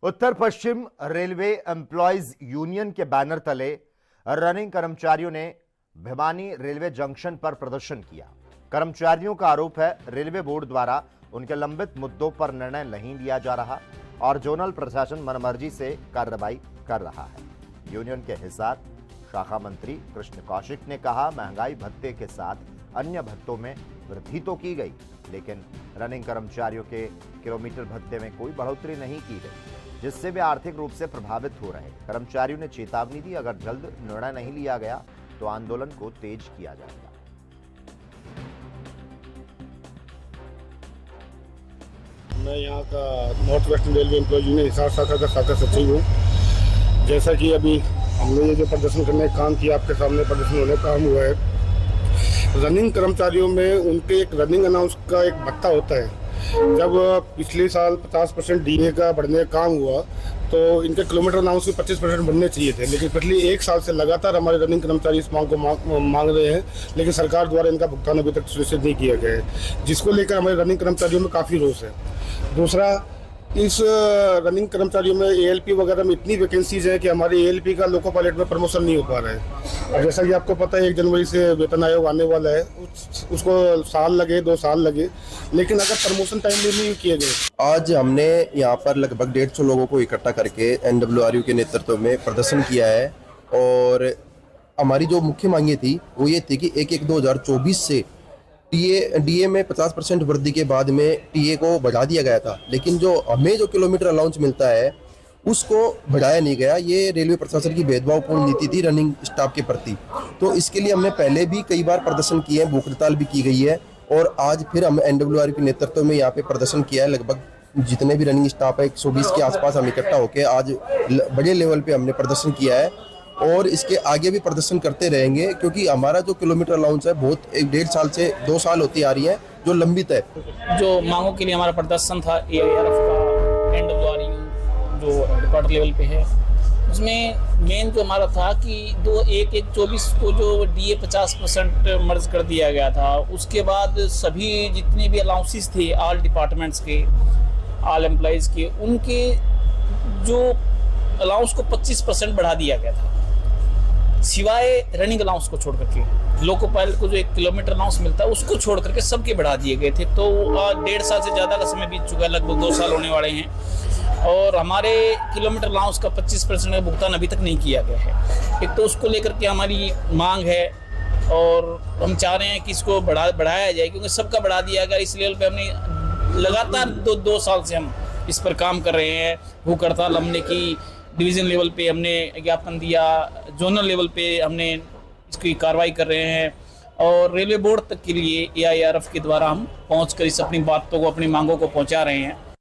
उत्तर पश्चिम railway employees union के banner तले running कर्मचारियों ने भिवानी रेलवे जंक्शन पर प्रदर्शन किया। कर्मचारियों का आरोप है रेलवे बोर्ड द्वारा उनके लंबित मुद्दों पर निर्णय नहीं लिया जा रहा और जोनल प्रशासन मनमर्जी से कार्रवाई कर रहा है। यूनियन के हिसार शाखा मंत्री कृष्ण कौशिक ने कहा, महंगाई भत्ते के साथ अन्य भत्तों में वृद्धि तो की गई, लेकिन रनिंग कर्मचारियों के किलोमीटर भत्ते में कोई बढ़ोतरी नहीं की गई, जिससे वे आर्थिक रूप से प्रभावित हो रहे। कर्मचारियों ने चेतावनी दी, अगर जल्द निर्णय नहीं लिया गया तो आंदोलन को तेज किया जाएगा। मैं यहाँ का north western railway employ union Hisar शाखा का शाखा सचिव हूँ। जैसा कि अभी हमने ये जो प्रदर्शन करने का काम किया, आपके सामने प्रदर्शन होने का काम हुआ है। रनिंग कर्मचारियों में उनके एक रनिंग अनाउंस का एक भत्ता होता है। जब पिछले साल 50% डीए का बढ़ने का काम हुआ तो इनके किलोमीटर अनाउंस के 25% बढ़ने चाहिए थे, लेकिन पिछले एक साल से लगातार हमारे रनिंग कर्मचारी इस मांग को मांग रहे हैं, लेकिन सरकार द्वारा इनका भुगतान अभी तक सुनिश्चित नहीं किया गया है, जिसको लेकर हमारे रनिंग कर्मचारियों में काफ़ी रोष है। दूसरा, इस रनिंग कर्मचारियों में एएलपी वगैरह में इतनी वैकेंसीज है कि हमारे एएलपी का लोको पायलट में प्रमोशन नहीं हो पा रहा है। और जैसा कि आपको पता है 1 जनवरी से वेतन आयोग आने वाला है, उसको साल लगे 2 साल लगे, लेकिन अगर प्रमोशन टाइमली नहीं किए गए। आज हमने यहाँ पर लगभग 150 लोगों को इकट्ठा करके एनडब्ल्यूआरयू के नेतृत्व में प्रदर्शन किया है और हमारी जो मुख्य मांगे थी वो ये थी कि 1/1/2024 से डीए में 50% वृद्धि के बाद में टीए को बढ़ा दिया गया था, लेकिन जो हमें जो किलोमीटर अलाउंस मिलता है उसको बढ़ाया नहीं गया। ये रेलवे प्रशासन की भेदभावपूर्ण नीति थी रनिंग स्टाफ के प्रति। तो इसके लिए हमने पहले भी कई बार प्रदर्शन किए हैं, भूख हड़ताल भी की गई है और आज फिर हम एनडब्ल्यूआरयू के नेतृत्व में यहाँ पे प्रदर्शन किया है। लगभग जितने भी रनिंग स्टाफ है 120 के आसपास हम इकट्ठा होकर आज बड़े लेवल पे हमने प्रदर्शन किया है और इसके आगे भी प्रदर्शन करते रहेंगे, क्योंकि हमारा जो किलोमीटर अलाउंस है बहुत 1.5 साल से 2 साल होती आ रही है जो लंबित है। जो मांगों के लिए हमारा प्रदर्शन था एआईआरएफ का एनडब्ल्यूआरयू जो हेडक्वार्टर लेवल पे है, उसमें मेन जो हमारा था कि 1/1/24 को जो डीए 50% मर्ज कर दिया गया था, उसके बाद सभी जितने भी अलाउंसेस थे ऑल डिपार्टमेंट्स के, ऑल एम्प्लॉइज़ के, उनके जो अलाउंस को 25% बढ़ा दिया गया था, सिवाय रनिंग अलाउंस को छोड़ करके। लोको पायलट को जो 1 किलोमीटर अलाउंस मिलता है उसको छोड़ करके सबके बढ़ा दिए गए थे। तो 1.5 साल से ज़्यादा का समय बीत चुका है, लगभग 2 साल होने वाले हैं और हमारे किलोमीटर अलाउंस का 25% का भुगतान अभी तक नहीं किया गया है। एक तो उसको लेकर के हमारी मांग है और हम चाह रहे हैं कि इसको बढ़ाया जाए, क्योंकि सबका बढ़ा दिया गया। इस लेवल पर हमने लगातार 2 साल से हम इस पर काम कर रहे हैं। भूख हड़ताल हमने की, डिवीज़न लेवल पे हमने ज्ञापन दिया, जोनल लेवल पे हमने इसकी कार्रवाई कर रहे हैं और रेलवे बोर्ड तक के लिए एआईआरएफ के द्वारा हम पहुंचकर इस अपनी बातों को, अपनी मांगों को पहुंचा रहे हैं।